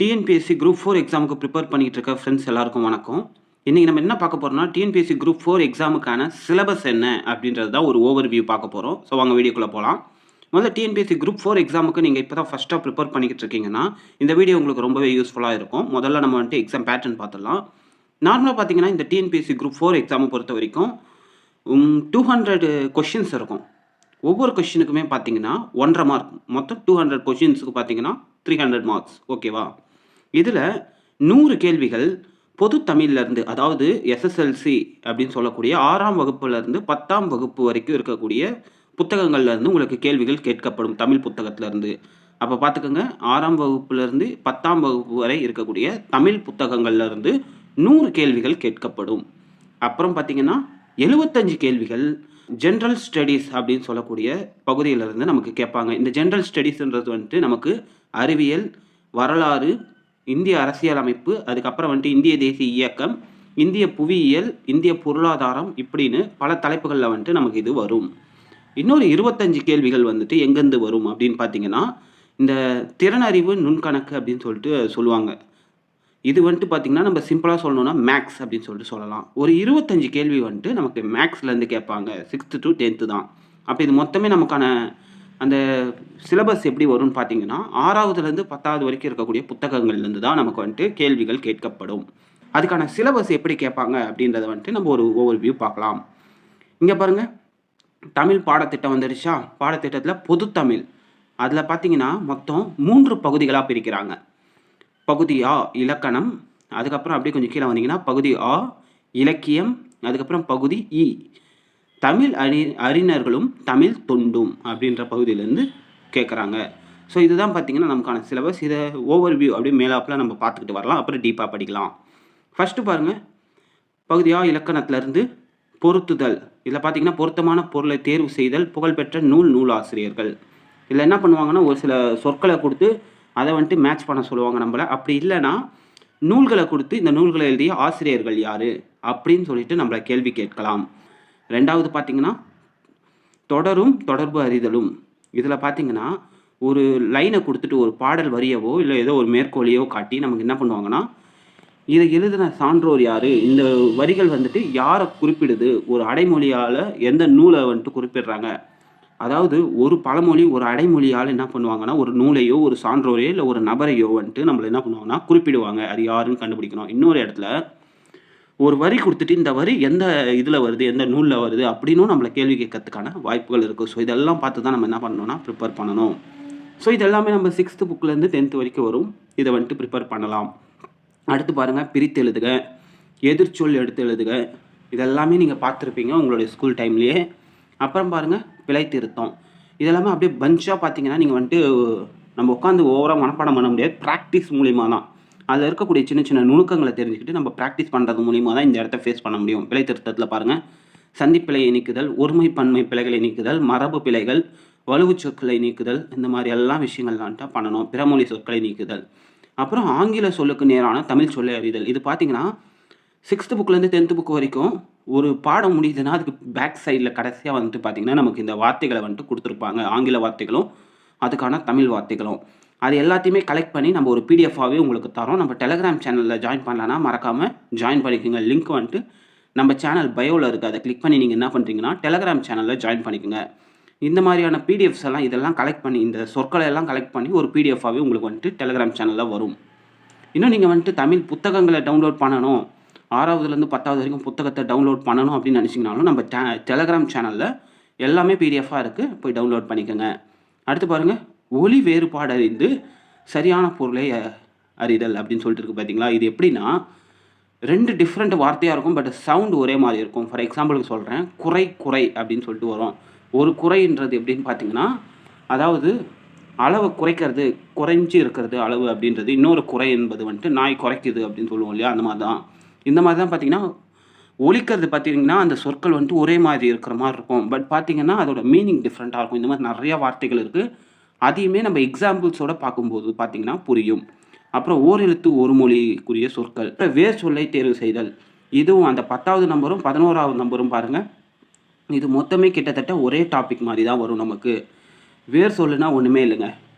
TNPSC group 4 எக்ஸாமுக்கு prepare பண்ணிட்டு இருக்க ஃப்ரெண்ட்ஸ் எல்லாருக்கும் வணக்கம். இன்னைக்கு நம்ம என்ன பார்க்க போறோம்னா, டிஎன்பிஎஸ்சி குரூப் 4 எக்ஸாமுக்கான சிலபஸ் என்ன அப்படின்றது தான் ஒரு ஓவர்வியூ பார்க்க போறோம். ஸோ வாங்க வீடியோக்குள்ள போலாம். முதல்ல டிஎன்பிஎஸ்சி குரூப் 4 எக்ஸாமுக்கு நீங்க இப்ப தான் ஃபர்ஸ்ட்டா ப்ரிப்பேர் பண்ணிக்கிட்டு இருக்கீங்கன்னா, இந்த வீடியோ உங்களுக்கு ரொம்பவே யூஸ்ஃபுல்லா இருக்கும். முதல்ல நம்ம எக்ஸாம் பேட்டர்ன் பார்த்துடலாம். நார்மலா பார்த்தீங்கன்னா, இந்த டிஎன்பிஎஸ்சி குரூப் 4 எக்ஸாம பொறுத்தவரைக்கும் 200 கொஸ்டின்ஸ் இருக்கும். ஒவ்வொரு கொஸ்டினுக்குமே பார்த்தீங்கன்னா 1½ மார்க். மொத்தம் 200 கொஸ்டின்ஸ்க்கு பார்த்தீங்கன்னா 300 மார்க்ஸ். ஓகேவா? இதுல 100 கேள்விகள் பொது தமிழ்லேருந்து, அதாவது எஸ்எஸ்எல்சி அப்படின்னு சொல்லக்கூடிய 6ஆம் வகுப்புலேருந்து 10ஆம் வகுப்பு வரைக்கும் இருக்கக்கூடிய புத்தகங்கள்லேருந்து உங்களுக்கு கேள்விகள் கேட்கப்படும், தமிழ் புத்தகத்திலேருந்து. அப்போ பார்த்துக்கோங்க, 6ஆம் வகுப்புலேருந்து 10ஆம் வகுப்பு வரை இருக்கக்கூடிய தமிழ் புத்தகங்கள்லேருந்து 100 கேள்விகள் கேட்கப்படும். அப்புறம் பார்த்தீங்கன்னா 75 கேள்விகள் ஜென்ரல் ஸ்டடீஸ் அப்படின்னு சொல்லக்கூடிய பகுதியிலிருந்து நமக்கு கேட்பாங்க. இந்த ஜென்ரல் ஸ்டடீஸ்ன்றது நமக்கு அறிவியல், வரலாறு, இந்திய அரசியலமைப்பு, அதுக்கப்புறம் இந்திய தேசிய இயக்கம், இந்திய புவியியல், இந்திய பொருளாதாரம் இப்படின்னு பல தலைப்புகளில் நமக்கு இது வரும். இன்னொரு 25 கேள்விகள் எங்கேருந்து வரும் அப்படின்னு பார்த்தீங்கன்னா, இந்த திறனறிவு நுண்கணக்கு அப்படின்னு சொல்லுவாங்க. இது பார்த்தீங்கன்னா, நம்ம சிம்பிளா சொல்லணும்னா மேக்ஸ் அப்படின்னு சொல்லலாம். ஒரு 25 கேள்வி நமக்கு மேக்ஸ்லேருந்து கேட்பாங்க. 6th to 10th தான். அப்போ இது மொத்தமே நமக்கான அந்த சிலபஸ் எப்படி வரும்னு பார்த்தீங்கன்னா, 6வதுலேருந்து 10வது வரைக்கும் இருக்கக்கூடிய புத்தகங்கள்லேருந்து தான் நமக்கு கேள்விகள் கேட்கப்படும். அதுக்கான சிலபஸ் எப்படி கேட்பாங்க அப்படின்றத நம்ம ஒரு ஓவர்வியூ பார்க்கலாம். இங்கே பாருங்க, தமிழ் பாடத்திட்டம் வந்துருச்சா? பாடத்திட்டத்தில் பொதுத்தமிழ். அதில் பார்த்தீங்கன்னா மொத்தம் 3 பகுதிகளாக பிரிக்கிறாங்க. பகுதி ஆ இலக்கணம், அதுக்கப்புறம் அப்படியே கொஞ்சம் கீழே வந்தீங்கன்னா பகுதி ஆ இலக்கியம், அதுக்கப்புறம் பகுதி இ தமிழ் அறிஞர்களும் தமிழ் தொண்டும் அப்படின்ற பகுதியிலேருந்து கேட்குறாங்க. ஸோ இதுதான் பார்த்தீங்கன்னா நமக்கான சிலபஸ். இதை ஓவர்வியூ அப்படியே மேலாப்பில் நம்ம பார்த்துக்கிட்டு வரலாம், அப்புறம் டீப்பாக படிக்கலாம். ஃபஸ்ட்டு பாருங்கள், பகுதி ஆ இலக்கணத்திலேருந்து பொருத்துதல். இதில் பார்த்தீங்கன்னா பொருத்தமான பொருளை தேர்வு செய்தல், புகழ்பெற்ற நூலாசிரியர்கள். இதில் என்ன பண்ணுவாங்கன்னா, ஒரு சில சொற்களை கொடுத்து அதை மேட்ச் பண்ண சொல்லுவாங்க நம்மளை. அப்படி இல்லைன்னா நூல்களை கொடுத்து இந்த நூல்களை எழுதிய ஆசிரியர்கள் யார் அப்படின்னு சொல்லிட்டு நம்மளை கேள்வி கேட்கலாம். 2வது பார்த்தீங்கன்னா தொடரும் தொடர்பு அறிதலும். இதில் பார்த்தீங்கன்னா ஒரு லைனை கொடுத்துட்டு ஒரு பாடல் வரியவோ இல்லை ஏதோ ஒரு மேற்கோளையோ காட்டி நமக்கு என்ன பண்ணுவாங்கன்னா, இதை எழுதின சான்றோர் யார், இந்த வரிகள் யாரை குறிப்பிடுது, ஒரு அடைமொழியால் எந்த நூலை குறிப்பிடுறாங்க. அதாவது ஒரு பழமொழி ஒரு அடைமொழியால் என்ன பண்ணுவாங்கன்னா, ஒரு நூலையோ ஒரு சான்றோரையோ இல்லை ஒரு நபரையோ நம்மளை என்ன பண்ணுவாங்கன்னா குறிப்பிடுவாங்க. அது யாருன்னு கண்டுபிடிக்கணும். இன்னொரு இடத்துல ஒரு வரி கொடுத்துட்டு இந்த வரி எந்த இதில் வருது, எந்த நூலில் வருது அப்படின்னும் நம்மளை கேள்வி கேட்கறதுக்கான வாய்ப்புகள் இருக்குது. ஸோ இதெல்லாம் பார்த்து தான் நம்ம என்ன பண்ணணும்னா ப்ரிப்பேர் பண்ணணும். ஸோ இதெல்லாமே நம்ம 6th புக்லேருந்து 10th வரைக்கும் வரும். இதை ப்ரிப்பேர் பண்ணலாம். அடுத்து பாருங்கள், பிரித்து எழுதுக, எதிர்ச்சொல் எடுத்து எழுதுக. இதெல்லாமே நீங்கள் பார்த்துருப்பீங்க உங்களுடைய ஸ்கூல் டைம்லேயே. அப்புறம் பாருங்கள், பிழை திருத்தம். இதெல்லாமே அப்படியே பஞ்சாக பார்த்தீங்கன்னா நீங்கள் நம்ம உட்காந்து ஓவராக மனப்பாடம் பண்ண முடியாது. ப்ராக்டிஸ் மூலிமா தான் அதில் இருக்கக்கூடிய சின்ன சின்ன நுணுக்கங்களை தெரிஞ்சுக்கிட்டு நம்ம ப்ராக்டிஸ் பண்ணுறது மூலிமா தான் இந்த இடத்த ஃபேஸ் பண்ண முடியும். பிழை திருத்தத்தில் பாருங்கள், சந்திப்பிழையை நீக்குதல், ஒருமை பன்மை பிழைகளை நீக்குதல், மரபு பிழைகள், வலுவு சொற்களை நீக்குதல், இந்த மாதிரி எல்லா விஷயங்கள்லாம் பண்ணணும். பிறமொழி சொற்களை நீக்குதல். அப்புறம் ஆங்கில சொல்லுக்கு நேரான தமிழ் சொல்லை அறிதல். இது பார்த்தீங்கன்னா 6th புக்லேருந்து 10th புக் வரைக்கும் ஒரு பாடம் முடியுதுன்னா அதுக்கு பேக் சைடில் கடைசியாக பார்த்தீங்கன்னா நமக்கு இந்த வார்த்தைகளை கொடுத்துருப்பாங்க. ஆங்கில வார்த்தைகளும் அதுக்கான தமிழ் வார்த்தைகளும். அது எல்லாத்தையுமே கலெக்ட் பண்ணி நம்ம ஒரு பிடிஎஃபாகவே உங்களுக்கு தரோம். நம்ம டெலகிராம் சேனலில் ஜாயின் பண்ணலன்னா மறக்காமல் ஜாயின் பண்ணிக்கோங்க. லிங்க் நம்ம சேனல் பயோவில் இருக்குது. அதை கிளிக் பண்ணி நீங்கள் என்ன பண்ணுறீங்கன்னா டெலகிராம் சேனலில் ஜாயின் பண்ணிக்கோங்க. இந்த மாதிரியான பிடிஎஃப்ஸ் எல்லாம் இதெல்லாம் கலெக்ட் பண்ணி, இந்த சொற்களை எல்லாம் கலெக்ட் பண்ணி ஒரு பிடிஎஃபாகவே உங்களுக்கு டெலகிராம் சேனலில் வரும். இன்னும் நீங்கள் தமிழ் புத்தகங்களை டவுன்லோட் பண்ணணும், 6வதுலேருந்து 10வது வரைக்கும் புத்தகத்தை டவுன்லோட் பண்ணணும் அப்படின்னு நினச்சிங்கனாலும் நம்ம டெலகிராம் சேனலில் எல்லாமே பிடிஎஃபாக இருக்குது, போய் டவுன்லோட் பண்ணிக்கோங்க. அடுத்து பாருங்கள், ஒலி வேறுபாடு அறிந்து சரியான பொருளை அறிதல் அப்படின்னு சொல்லிட்டு இருக்கு பார்த்தீங்களா? இது எப்படின்னா 2 டிஃப்ரெண்ட் வார்த்தையாக இருக்கும், பட் சவுண்டு ஒரே மாதிரி இருக்கும். ஃபார் எக்ஸாம்பிளுக்கு சொல்கிறேன், குறை அப்படின்னு சொல்லிட்டு வரும். ஒரு குறைன்றது எப்படின்னு பார்த்தீங்கன்னா, அதாவது அளவை குறைக்கிறது, குறைஞ்சி இருக்கிறது அளவு அப்படின்றது. இன்னொரு குறை என்பது நாய் குறைக்குது அப்படின்னு சொல்லுவோம் இல்லையா? அந்த மாதிரி தான். இந்த மாதிரி தான் பார்த்தீங்கன்னா ஒலிக்கிறது பார்த்தீங்கன்னா அந்த சொற்கள் ஒரே மாதிரி இருக்கிற மாதிரி இருக்கும், பட் பார்த்தீங்கன்னா அதோட மீனிங் டிஃப்ரெண்ட்டாக இருக்கும். இந்த மாதிரி நிறையா வார்த்தைகள் இருக்குது. அதையுமே நம்ம எக்ஸாம்பிள்ஸோட பார்க்கும்போது பார்த்தீங்கன்னா புரியும். அப்புறம் ஓரெழுத்து ஒரு மொழிக்குரிய சொற்கள், வேர் சொல்லை தேர்வு செய்தல். இதுவும் அந்த 10வது நம்பரும் 11வது நம்பரும் பாருங்கள், இது மொத்தமே கிட்டத்தட்ட ஒரே டாபிக் மாதிரி தான் வரும் நமக்கு. வேர் சொல்லுனா ஒன்றுமே இல்லைங்க,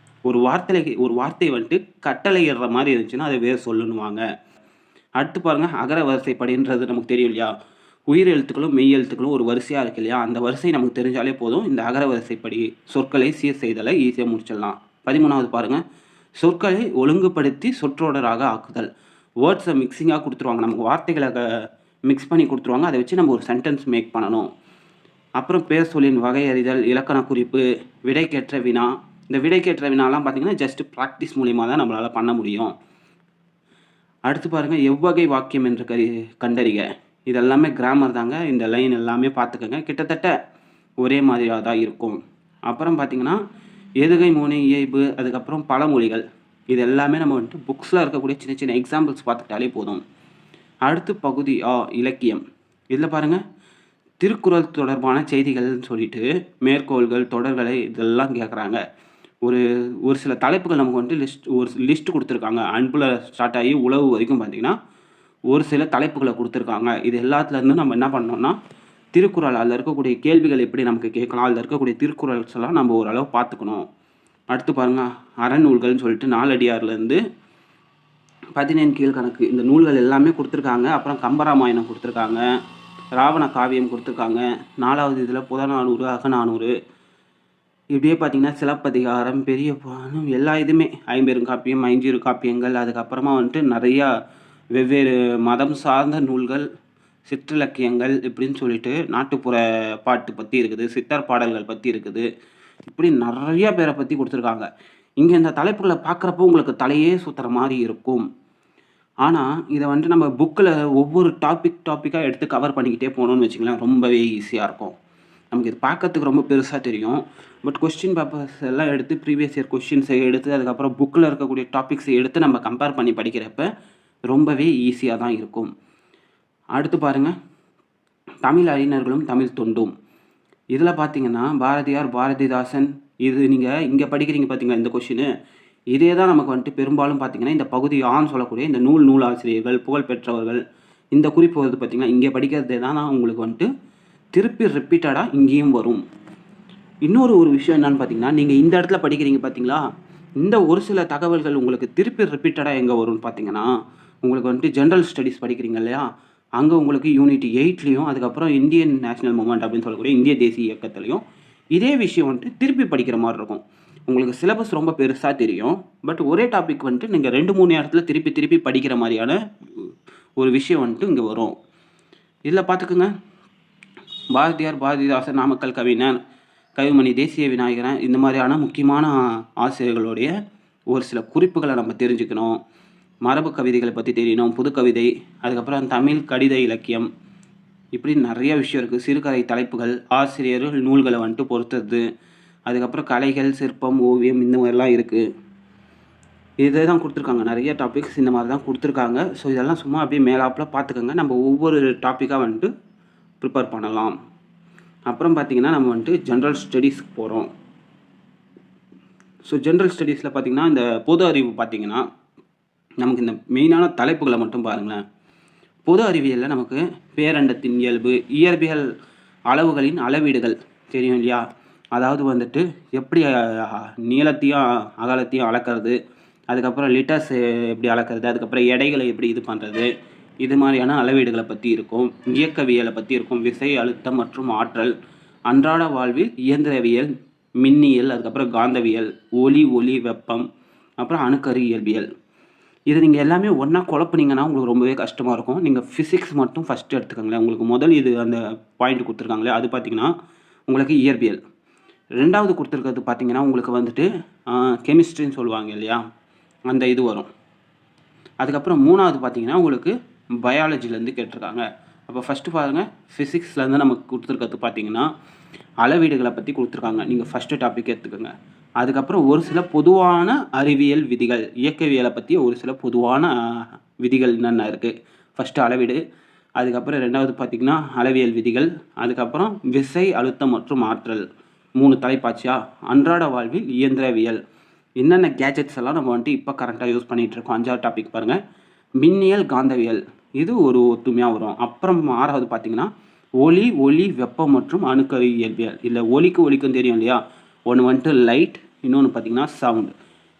ஒரு வார்த்தை வந்துட்டு கட்டளையிடுற மாதிரி இருந்துச்சுன்னா அதை வேறு சொல்லுன்னுவாங்க. அடுத்து பாருங்க, அகர வரிசைப்படின்றது நமக்கு தெரியும் இல்லையா? உயிர் எழுத்துக்களும் மெய் எழுத்துக்களும் ஒரு வரிசையாக இருக்கு இல்லையா? அந்த வரிசை நமக்கு தெரிஞ்சாலே போதும். இந்த அகர வரிசைப்படி சொற்களை சீர் செய்தலை ஈஸியாக முடிச்சிடலாம். 13வது பாருங்க, சொற்களை ஒழுங்குபடுத்தி சொற்றொடராக ஆக்குதல். வேர்ட்ஸை மிக்சிங்காக கொடுத்துருவாங்க. நமக்கு வார்த்தைகளை மிக்ஸ் பண்ணி கொடுத்துருவாங்க. அதை வச்சு நம்ம ஒரு சென்டென்ஸ் மேக் பண்ணணும். அப்புறம் பேர் சொல்லின் வகை அறிதல், இலக்கண குறிப்பு, விடைக்கேற்ற வினா. இந்த விடைக்கேற்ற வினாலாம் பார்த்தீங்கன்னா ஜஸ்ட் ப்ராக்டிஸ் மூலிமா தான் நம்மளால் பண்ண முடியும். அடுத்து பாருங்கள், எவ்வகை வாக்கியம் என்று கண்டறிக. இதெல்லாமே கிராமர் தாங்க. இந்த லைன் எல்லாமே பார்த்துக்கோங்க. கிட்டத்தட்ட ஒரே மாதிரியாக தான் இருக்கும். அப்புறம் பார்த்தீங்கன்னா எதுகை மோனை இயைபு, அதுக்கப்புறம் பழமொழிகள். இது எல்லாமே நம்ம வந்துட்டு புக்ஸில் இருக்கக்கூடிய சின்ன சின்ன எக்ஸாம்பிள்ஸ் பார்த்துக்கிட்டாலே போதும். அடுத்து பகுதி இலக்கியம். இதில் பாருங்கள், திருக்குறள் தொடர்பான செய்திகள்னு சொல்லிட்டு மேற்கோள்கள், தொடர்களை இதெல்லாம் கேட்குறாங்க. ஒரு சில தலைப்புகள் நமக்கு வந்துட்டு ஒரு லிஸ்ட் கொடுத்துருக்காங்க. அன்பில் ஸ்டார்ட் ஆகி உழவு வரைக்கும் பார்த்தீங்கன்னா ஒரு சில தலைப்புகளை கொடுத்துருக்காங்க. இது எல்லாத்துலேருந்து நம்ம என்ன பண்ணோம்னா திருக்குறள், அதில் இருக்கக்கூடிய கேள்விகள் எப்படி நமக்கு கேட்கலாம், அதில் இருக்கக்கூடிய திருக்குறள்ஸ் எல்லாம் நம்ம ஓரளவு பார்த்துக்கணும். அடுத்து பாருங்கள், அறநூல்கள்னு சொல்லிட்டு 4 அடியார்லேருந்து 17 கீழ்கணக்கு, இந்த நூல்கள் எல்லாமே கொடுத்துருக்காங்க. அப்புறம் கம்பராமாயணம் கொடுத்துருக்காங்க, ராவண காவியம் கொடுத்துருக்காங்க. 4வது இதில் புறநானூறு, அகநானூறு, இப்படியே பார்த்தீங்கன்னா சிலப்பதிகாரம், பெரிய புராணம், எல்லா இதுவுமே, ஐம்பெருங்காப்பியம், ஐஞ்சிறு காப்பியங்கள், அதுக்கப்புறமா வந்துட்டு நிறையா வெவ்வேறு மதம் சார்ந்த நூல்கள், சிற்றிலக்கியங்கள் இப்படின்னு சொல்லிட்டு நாட்டுப்புற பாட்டு பற்றி இருக்குது, சித்தர் பாடல்கள் பற்றி இருக்குது. இப்படி நிறையா பேரை பற்றி கொடுத்துருக்காங்க. இங்கே இந்த தலைப்புகளை பார்க்குறப்போ உங்களுக்கு தலையே சுற்றுற மாதிரி இருக்கும். ஆனால் இதை வந்துட்டு நம்ம புக்கில் ஒவ்வொரு டாப்பிக்காக எடுத்து கவர் பண்ணிக்கிட்டே போகணுன்னு வச்சுங்களேன், ரொம்பவே ஈஸியாக இருக்கும். நமக்கு இது பார்க்கறதுக்கு ரொம்ப பெருசாக தெரியும். பட் கொஸ்டின் பேப்பர்ஸ் எல்லாம் எடுத்து ப்ரீவியஸ் இயர் கொஸ்டின்ஸை எடுத்து அதுக்கப்புறம் புக்கில் இருக்கக்கூடிய டாபிக்ஸை எடுத்து நம்ம கம்பேர் பண்ணி படிக்கிறப்ப ரொம்பவே ஈஸியாக தான் இருக்கும். அடுத்து பாருங்கள், தமிழ் அறிஞர்களும் தமிழ் தொண்டும். இதில் பார்த்தீங்கன்னா பாரதியார், பாரதிதாசன், இது நீங்கள் இங்கே படிக்கிறீங்க பார்த்தீங்களா இந்த கொஷினு, இதே தான் நமக்கு வந்துட்டு பெரும்பாலும் பார்த்தீங்கன்னா இந்த பகுதி ஆன்னு சொல்லக்கூடிய இந்த நூலாசிரியர்கள், புகழ்பெற்றவர்கள், இந்த குறிப்பு வருது பார்த்தீங்கன்னா, இங்கே படிக்கிறதே தான் உங்களுக்கு வந்துட்டு திருப்பி ரிப்பீட்டடாக இங்கேயும் வரும். இன்னொரு விஷயம் என்னன்னு பார்த்தீங்கன்னா, நீங்கள் இந்த இடத்துல படிக்கிறீங்க பார்த்தீங்களா, இந்த ஒரு சில தகவல்கள் உங்களுக்கு திருப்பி ரிப்பீட்டடாக எங்கே வரும்னு பார்த்தீங்கன்னா, உங்களுக்கு வந்துட்டு ஜென்ரல் ஸ்டடீஸ் படிக்கிறீங்க இல்லையா, அங்கே உங்களுக்கு யூனிட் 8லையும், அதுக்கப்புறம் இந்தியன் நேஷனல் மூவ்மெண்ட் அப்படின்னு சொல்லக்கூடிய இந்திய தேசிய இயக்கத்துலையும் இதே விஷயம் வந்துட்டு திருப்பி படிக்கிற மாதிரி இருக்கும். உங்களுக்கு சிலபஸ் ரொம்ப பெருசாக தெரியும். பட் ஒரே டாபிக் வந்துட்டு நீங்கள் 2-3 இடத்துல திருப்பி படிக்கிற மாதிரியான ஒரு விஷயம் வந்துட்டு இங்கே வரும். இதில் பார்த்துக்குங்க, பாரதியார், பாரதிதாசன், நாமக்கல் கவிஞர், கவிமணி, தேசிய விநாயகரன், இந்த மாதிரியான முக்கியமான ஆசிரியர்களுடைய ஒரு சில குறிப்புகளை நம்ம தெரிஞ்சுக்கணும். மரபு கவிதைகளை பற்றி தெரியணும், புதுக்கவிதை, அதுக்கப்புறம் தமிழ் கடித இலக்கியம், இப்படி நிறைய விஷயம் இருக்குது. சிறுகதை தலைப்புகள், ஆசிரியர்கள் நூல்களை வந்துட்டு பொறுத்தது, அதுக்கப்புறம் கலைகள், சிற்பம், ஓவியம், இந்த மாதிரிலாம் இருக்குது. இதை தான் கொடுத்துருக்காங்க. நிறைய டாபிக்ஸ் இந்த மாதிரி தான் கொடுத்துருக்காங்க. ஸோ இதெல்லாம் சும்மா அப்படியே மேலாப்பில் பார்த்துக்கோங்க. நம்ம ஒவ்வொரு டாப்பிக்காக வந்துட்டு ப்ரிப்பேர் பண்ணலாம். அப்புறம் பார்த்திங்கன்னா நம்ம வந்துட்டு ஜென்ரல் ஸ்டடீஸ்க்கு போகிறோம். ஸோ ஜென்ரல் ஸ்டடீஸில் பார்த்திங்கன்னா இந்த பொது அறிவு பார்த்திங்கன்னா நமக்கு இந்த மெயினான தலைப்புகளை மட்டும் பாருங்களேன். பொது அறிவியலில் நமக்கு பேரண்டத்தின் இயல்பு, இயற்பியல் அளவுகளின் அளவீடுகள் தெரியும் இல்லையா, அதாவது வந்துட்டு எப்படி நீளத்தையும் அகலத்தையும் அளக்கிறது, அதுக்கப்புறம் லிட்டர்ஸ் எப்படி அளக்கிறது, அதுக்கப்புறம் எடைகளை எப்படி இது பண்ணுறது, இது மாதிரியான அளவீடுகளை பற்றி இருக்கும். இயக்கவியலை பற்றி இருக்கும், விசை, அழுத்தம் மற்றும் ஆற்றல், அன்றாட வாழ்வில் இயந்திரவியல், மின்னியல், அதுக்கப்புறம் காந்தவியல், ஒளி, வெப்பம், அப்புறம் அணுக்கரு இயற்பியல். இது நீங்கள் எல்லாமே ஒன்றா குழப்புனீங்கன்னா உங்களுக்கு ரொம்பவே கஷ்டமாக இருக்கும். நீங்கள் ஃபிசிக்ஸ் மட்டும் ஃபஸ்ட்டு எடுத்துக்கோங்களேன். உங்களுக்கு முதல் இது அந்த பாயிண்ட் கொடுத்துருக்காங்களே, அது பார்த்திங்கன்னா உங்களுக்கு இயற்பியல். 2வது கொடுத்துருக்கிறது பார்த்திங்கன்னா உங்களுக்கு வந்துட்டு கெமிஸ்ட்ரின்னு சொல்லுவாங்க இல்லையா, அந்த இது வரும். அதுக்கப்புறம் 3வது பார்த்திங்கன்னா உங்களுக்கு பயாலஜிலேருந்து கேட்டிருக்காங்க. அப்போ ஃபஸ்ட்டு பாருங்கள், ஃபிசிக்ஸ்லேருந்து நமக்கு கொடுத்துருக்கிறது பார்த்திங்கன்னா அளவீடுகளை பற்றி கொடுத்துருக்காங்க. நீங்கள் ஃபஸ்ட்டு டாபிக் எடுத்துக்கோங்க. அதுக்கப்புறம் ஒரு சில பொதுவான அறிவியல் விதிகள், இயக்கவியலை பற்றி ஒரு சில பொதுவான விதிகள் என்னென்ன இருக்குது. ஃபஸ்ட்டு அளவீடு, அதுக்கப்புறம் 2வது பார்த்திங்கன்னா அளவியல் விதிகள், அதுக்கப்புறம் விசை, அழுத்தம் மற்றும் ஆற்றல், 3 தலைப்பாட்சியா. அன்றாட வாழ்வில் இயந்திரவியல், என்னென்ன கேஜெட்ஸ் எல்லாம் நம்ம வந்துட்டு இப்போ கரண்ட்டாக யூஸ் பண்ணிகிட்ருக்கோம். 5வது டாபிக் பாருங்கள், மின்னியல், காந்தவியல், இது ஒரு ஒத்துமையாக வரும். அப்புறம் 6வது பார்த்திங்கன்னா ஒளி, வெப்பம் மற்றும் அணுக்கரு இயற்பியல். இல்லை ஒலிக்கும் தெரியும் இல்லையா, ஒன்று வந்துட்டு லைட், இன்னொன்று பார்த்திங்கன்னா சவுண்ட்.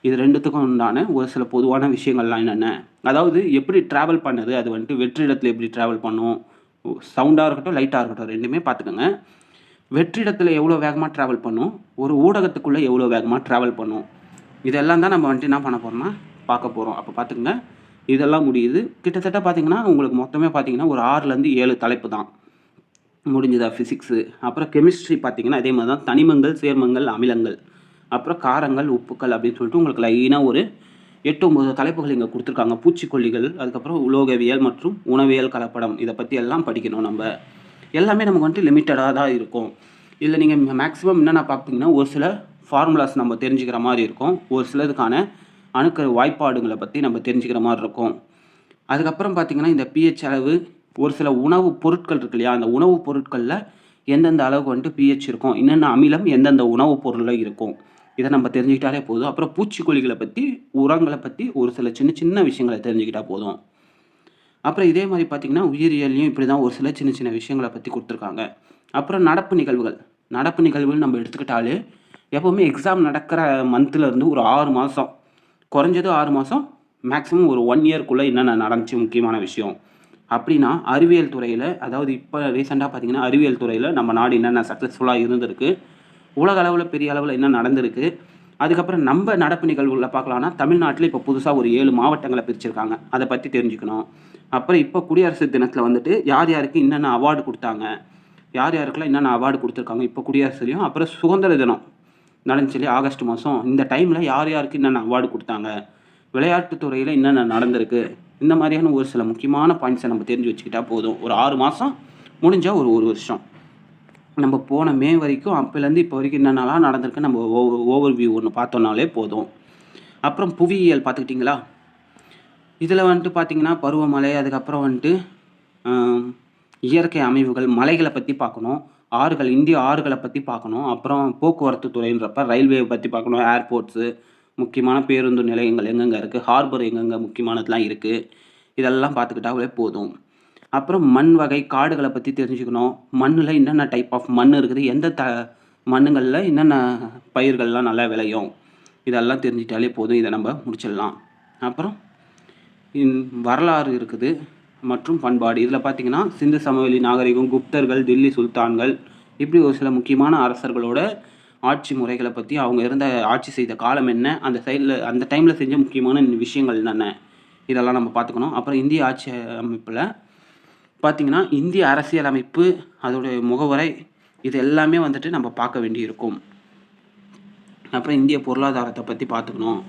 இது 2த்துக்கும் உண்டான ஒரு சில பொதுவான விஷயங்கள்லாம் என்னென்ன? அதாவது எப்படி ட்ராவல் பண்ணுது? அது வந்துட்டு வெற்றிடத்தில எப்படி ட்ராவல் பண்ணும்? சவுண்டா இருக்கட்டும், லைட்டா இருக்கட்டும் 2மே பார்த்துக்கங்க. வெற்றிடத்தில எவ்வளோ வேகமா ட்ராவல் பண்ணும்? ஒரு ஊடகத்துக்குள்ள எவ்வளோ வேகமா ட்ராவல் பண்ணும்? இதெல்லாம் தான் நம்ம வந்துட்டு என்ன பண்ண போறோம்னா, பார்க்க போறோம். அப்ப பார்த்துக்கங்க. இதெல்லாம் முடியுது. கிட்டத்தட்ட பார்த்தீங்கன்னா, உங்களுக்கு மொத்தமே பார்த்தீங்கன்னா, ஒரு 6லேருந்து 7 தலைப்பு தான். முடிஞ்சுதா ஃபிசிக்ஸு. அப்புறம் கெமிஸ்ட்ரி பார்த்தீங்கன்னா, அதே மாரி தான் தனிமங்கள், சேர்மங்கள், அமிலங்கள். அப்புறம் காரங்கள், உப்புக்கள் அப்படின்னு சொல்லிட்டு உங்களுக்கு லைனா ஒரு 8, 9 தலைப்புகள் இங்க குடுத்துருக்காங்க. பூச்சிக்கொல்லிகள், அதுக்கப்புறம் உலோகவியல் மற்றும் உணவியல் கலப்படம். இத பத்தி எல்லாம் படிக்கணும் நம்ப. எல்லாமே நமக்கு வந்துட்டு லிமிட்டடா தான் இருக்கும். இதுல நீங்க மேக்ஸிமம் என்னென்ன பார்ப்பீங்கன்னா, ஒரு சில ஃபார்முலாஸ் நம்ம தெரிஞ்சுக்கிற மாரி இருக்கும். ஒரு சிலதுக்கான அணுக்கரு வாய்ப்பாடுகள பத்தி நம்ம தெரிஞ்சுக்கிற மாரி இருக்கும். அதுக்கப்புறம் பார்த்தீங்கன்னா, இந்த pH அளவு, ஒரு சில உணவு பொருட்கள் இருக்கு இல்லையா? அந்த உணவு பொருட்கள்ல எந்தெந்த அளவுக்கு வந்துட்டு pH இருக்கும். என்னென்ன அமிலம் எந்தெந்த உணவு பொருள்ல இருக்கும். இத நம்ம தெரிஞ்சுக்கிட்டாலே போதும். அப்புறம் பூச்சிக்கொல்லிகள பத்தி, உரங்கள பத்தி ஒரு சில சின்ன சின்ன விஷயங்கள தெரிஞ்சுக்கிட்டா போதும். அப்புறம் இதே மாரி பார்த்தீங்கன்னா, உயிரியல்லயும் இப்படி தான் ஒரு சில சின்ன சின்ன விஷயங்கள பத்தி குடுத்துருக்காங்க. அப்புறம் நடப்பு நிகழ்வுகள். நடப்பு நிகழ்வுன்னு நம்ம எடுத்துக்கிட்டாலே, எப்பவுமே எக்ஸாம் நடக்கிற மந்த்ல இருந்து ஒரு 6 மாசம், குறைஞ்சது 6 மாசம், மேக்ஸிமம் ஒரு 1 இயர்க்குள்ள என்னென்ன நடந்துச்சு முக்கியமான விஷயம். அப்படின்னா, அறிவியல் துறையில அதாவது இப்ப ரீசென்ட்டா பார்த்தீங்கன்னா, அறிவியல் துறையில நம்ம நாடு என்னென்ன சக்சஸ்ஃபுல்லா இருந்திருக்கு, உலக அளவுல பெரிய அளவுல என்ன நடந்திருக்கு, அதுக்கப்புறம் நம்ப நடப்பு நிகழ்வுகள பார்க்கலான்னா, தமிழ்நாட்டுல இப்ப புதுசா ஒரு 7 மாவட்டங்கள பிரிச்சிருக்காங்க. அத பத்தி தெரிஞ்சுக்கணும். அப்புறம் இப்ப குடியரசு தினத்தில வந்துட்டு யார் யாருக்கு என்னென்ன அவார்டு குடுத்தாங்க, யார் யாருக்கெல்லாம் என்னென்ன அவார்டு குடுத்துருக்காங்க இப்ப குடியரசுலயும். அப்புறம் சுதந்திர தினம் நடந்துச்சு இல்லையா? ஆகஸ்ட் மாசம். இந்த டைம்ல யார் யாருக்கு என்னென்ன அவார்டு குடுத்தாங்க, விளையாட்டுத் துறையில என்னென்ன நடந்திருக்கு, இந்த மாரியான ஒரு சில முக்கியமான பாயிண்ட்ஸ நம்ம தெரிஞ்சு வச்சுக்கிட்டா போதும். ஒரு 6 மாசம், முடிஞ்சா ஒரு 1 வருஷம். நம்ம போன மே வரைக்கும் அப்பலேருந்து இப்போ வரைக்கும் என்னென்னலாம் நடந்திருக்குன்னு நம்ம ஓவர் வியூ ஒண்ணு பார்த்தோம்னாலே போதும். அப்புறம் புவியியல் பார்த்துக்கிட்டீங்களா? இதில வந்துட்டு பார்த்தீங்கன்னா, பருவமழை, அதுக்கப்புறம் வந்துட்டு அ இயற்கை அமைவுகள், மலைகள பத்தி பார்க்கணும். ஆறுகள், இந்திய ஆறுகள பத்தி பார்க்கணும். அப்புறம் போக்குவரத்து துறைன்றப்ப ரயில்வே பத்தி பார்க்கணும். ஏர்போர்ட்ஸு, முக்கியமான பேருந்து நிலையங்கள் எங்கெங்க இருக்கு, ஹார்பர் எங்கெங்க முக்கியமானதெல்லாம் இருக்கு. இதெல்லாம் பார்த்துக்கிட்டாவே போதும். அப்புறம் மண் வகை, காடுகள பத்தி தெரிஞ்சுக்கணும். மண்ணுல என்னென்ன டைப் ஆஃப் மண் இருக்குது, எந்த மண்ணுங்கள்ல என்னென்ன பயிர்கள்லாம் நல்லா விளையும். இதெல்லாம் தெரிஞ்சுக்கிட்டாலே போதும். இத நம்ம முடிச்சிடலாம். அப்புறம் இன் வரலாறு இருக்குது மற்றும் பண்பாடு. இதில பார்த்தீங்கன்னா, சிந்து சமவெளி நாகரிகம், குப்தர்கள், தில்லி சுல்தான்கள், இப்படி ஒரு சில முக்கியமான அரசர்களோட ஆட்சி முறைகள பத்தி, அவங்க இருந்த ஆட்சி செய்த காலம் என்ன, அந்த அந்த டைம்ல செஞ்ச முக்கியமான விஷயங்கள் என்னென்ன, இதெல்லாம் நம்ம பார்த்துக்கணும். அப்புறம் இந்திய ஆட்சி அமைப்புல பார்த்தீங்கன்னா, இந்திய அரசியலமைப்பு, அதோடைய முகவுரை, இது எல்லாமே வந்துட்டு நம்ம பார்க்க வேண்டியிருக்கும். அப்புறம் இந்திய பொருளாதாரத்த பத்தி பார்த்துக்கணும்.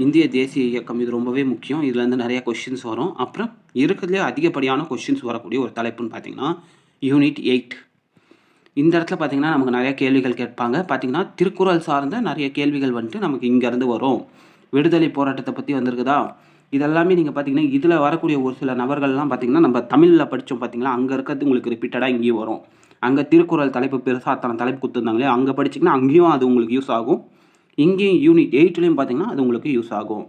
இந்திய தேசிய இயக்கம் இது ரொம்பவே முக்கியம். இதுலேருந்து நெறைய கொஸ்டின்ஸ் வரும். அப்புறம் இருக்கிறதுலயே அதிகப்படியான கொஸ்டின்ஸ் வரக்கூடிய ஒரு தலைப்புன்னு பார்த்தீங்கன்னா, யூனிட் 8. இந்த இடத்துல பார்த்தீங்கன்னா, நமக்கு நெறைய கேள்விகள் கேட்பாங்க. பார்த்தீங்கன்னா, திருக்குறள் சார்ந்த நெறைய கேள்விகள் வந்துட்டு நமக்கு இங்கருந்து வரும். விடுதலை போராட்டத்த பத்தி வந்திருக்குதா? இதெல்லாமே நீங்க பார்த்தீங்கன்னா, இதுல வரக்கூடிய ஒரு சில நபர்கள்லாம் பார்த்தீங்கன்னா, நம்ம தமிழ்ல படிச்சோம் பார்த்தீங்களா? அங்க இருக்கிறது உங்களுக்கு ரிப்பீட்டடா இங்கேயும் வரும். அங்க திருக்குறள் தலைப்பு பெருசா அத்தன தலைப்பு குடுத்துருந்தாங்களே, அங்க படிச்சீங்கன்னா, அங்கேயும் அது உங்களுக்கு யூஸ் ஆகும். இங்கேயும் யூனிட் 8லயும் பார்த்தீங்கன்னா, அது உங்களுக்கு யூஸ் ஆகும்.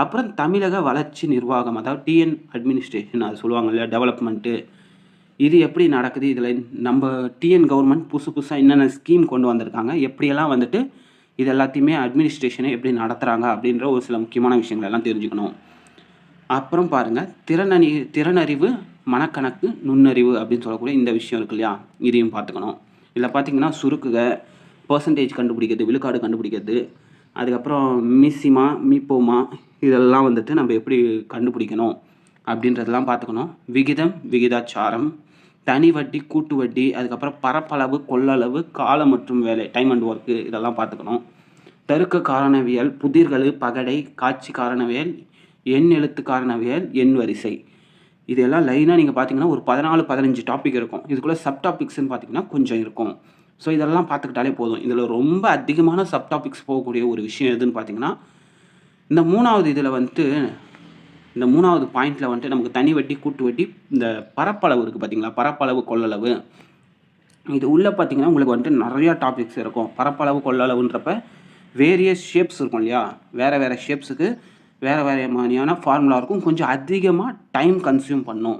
அப்புறம் தமிழக வளர்ச்சி நிர்வாகம், அதாவது டிஎன் அட்மினிஸ்ட்ரேஷன் அது சொல்லுவாங்க இல்லையா? டெவலப்மெண்ட்டு. இது எப்படி நடக்குது? இதில நம்ப டிஎன் கவர்மெண்ட் புதுசு புதுசா என்னென்ன ஸ்கீம் கொண்டு வந்திருக்காங்க? எப்படியெல்லாம் வந்துட்டு இது எல்லாத்தையுமே அட்மினிஸ்ட்ரேஷன எப்படி நடத்துறாங்க? அப்படின்ற ஒரு சில முக்கியமான விஷயங்கள எல்லாம் தெரிஞ்சுக்கணும். அப்புறம் பாருங்க, திறனறிவு, மனக்கணக்கு, நுண்ணறிவு அப்படின்னு சொல்லக்கூடிய இந்த விஷயம் இருக்கு இல்லையா? இதையும் பார்த்துக்கணும். இதில பார்த்தீங்கன்னா, சுருக்குக, பெர்சன்டேஜ் கண்டுபிடிக்கிறது, விழுக்காடு கண்டுபிடிக்கிறது, அதுக்கப்புறம் மிஸ்ஸிமா, மீப்போமா இதெல்லாம் வந்துட்டு நம்ம எப்படி கண்டுபிடிக்கணும் அப்படின்றதெல்லாம் பார்த்துக்கணும். விகிதம், விகிதாச்சாரம், தனி வட்டி, கூட்டு வட்டி, அதுக்கப்புறம் பரப்பளவு, கொள்ளளவு, காலம் மற்றும் வேலை, டைம் அண்ட் ஒர்க்கு இதெல்லாம் பார்த்துக்கணும். தருக்க காரணவியல், புதிர்கள், பகடை, காட்சி காரணவியல், எண் எழுத்து காரணவியல், எண் வரிசை. இதெல்லாம் லைனா நீங்க பார்த்தீங்கன்னா, ஒரு 14, 15 டாபிக் இருக்கும். இதுக்குள்ள சப் டாபிக்ஸ்ன்னு பார்த்தீங்கன்னா, கொஞ்சம் இருக்கும். ஸோ இதெல்லாம் பார்த்துக்கிட்டாலே போதும். இதில ரொம்ப அதிகமான சப் டாபிக்ஸ் போகக்கூடிய ஒரு விஷயம் எதுன்னு பார்த்தீங்கன்னா, இந்த 3வது இதில வந்துட்டு இந்த 3வது பாயிண்ட்ல வந்துட்டு நமக்கு தனி வட்டி, கூட்டு வட்டி, இந்த பரப்பளவு இருக்கு பார்த்தீங்களா? பரப்பளவு, கொள்ளளவு. இது உள்ள பார்த்தீங்கன்னா, உங்களுக்கு வந்துட்டு நெறைய டாபிக்ஸ் இருக்கும். பரப்பளவு, கொள்ளளவுன்றப்ப வேரியஸ் ஷேப்ஸ் இருக்கும் இல்லையா? வேற வேற ஷேப்ஸுக்கு வேற வேற மாரியான ஃபார்முலா இருக்கும். கொஞ்சம் அதிகமா டைம் கன்சியூம் பண்ணும்.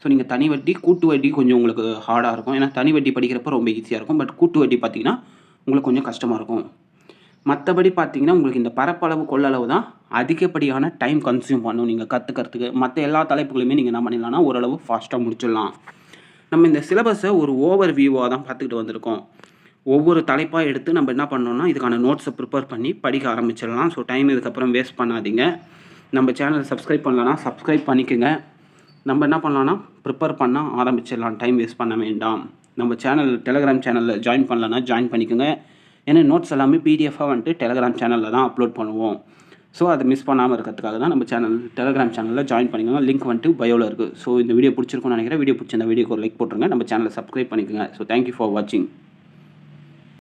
ஸோ நீங்க தனி வட்டி, கூட்டு வட்டி கொஞ்சம் உங்களுக்கு ஹார்டா இருக்கும். ஏன்னா தனி வட்டி படிக்கிறப்ப ரொம்ப ஈஸியா இருக்கும். பட் கூட்டு வட்டி பார்த்தீங்கன்னா, உங்களுக்கு கொஞ்சம் கஷ்டமா இருக்கும். மற்றபடி பார்த்தீங்கன்னா உங்களுக்கு இந்த பரப்பளவு கொள்ளளவு தான் அதிகப்படியான டைம் கன்சியூம் பண்ணும் நீங்கள் கற்றுக்கிறதுக்கு. மற்ற எல்லா தலைப்புகளையுமே நீங்கள் என்ன பண்ணிடலாம்னா ஓரளவு ஃபாஸ்ட்டாக முடிச்சிடலாம். நம்ம இந்த சிலபஸை ஒரு ஓவர் வியூவாக தான் பார்த்துக்கிட்டு வந்திருக்கோம். ஒவ்வொரு தலைப்பாக எடுத்து நம்ம என்ன பண்ணோம்னா இதுக்கான நோட்ஸை ப்ரிப்பேர் பண்ணி படிக்க ஆரம்பிச்சிடலாம். ஸோ டைம் இதுக்கப்புறம் வேஸ்ட் பண்ணாதீங்க. நம்ம சேனலை சப்ஸ்கிரைப் பண்ணலன்னா சப்ஸ்கிரைப் பண்ணிக்கோங்க. நம்ம என்ன பண்ணலாம்னா ப்ரிப்பேர் பண்ண ஆரம்பிச்சிடலாம், டைம் வேஸ்ட் பண்ண வேண்டாம். நம்ம டெலகிராம் சேனலில் ஜாயின் பண்ணலன்னா ஜாயின் பண்ணிக்கோங்க. ஏன்னா நோட்ஸ் எல்லாமே பிடிஎஃபாக வந்துட்டு டெலகிராம் சேனலில் தான் அப்லோட் பண்ணுவோம். ஸோ அதை மிஸ் பண்ணாமல் இருக்கிறதுக்காக தான் நம்ம டெலகிராம் சேனலில் ஜாயின் பண்ணிக்கோங்க. லிங்க் வந்துட்டு பயோவில் இருக்குது. ஸோ இந்த வீடியோ பிடிச்சிருக்குன்னு நினைக்கிறேன். வீடியோ பிடிச்சிருந்த வீடியோக்கு ஒரு லைக் போட்டுருங்க. நம்ம சேனலை சப்ஸ்கிரைப் பண்ணிக்கோங்க. ஸோ தேங்க்யூ ஃபார் வாட்சிங்.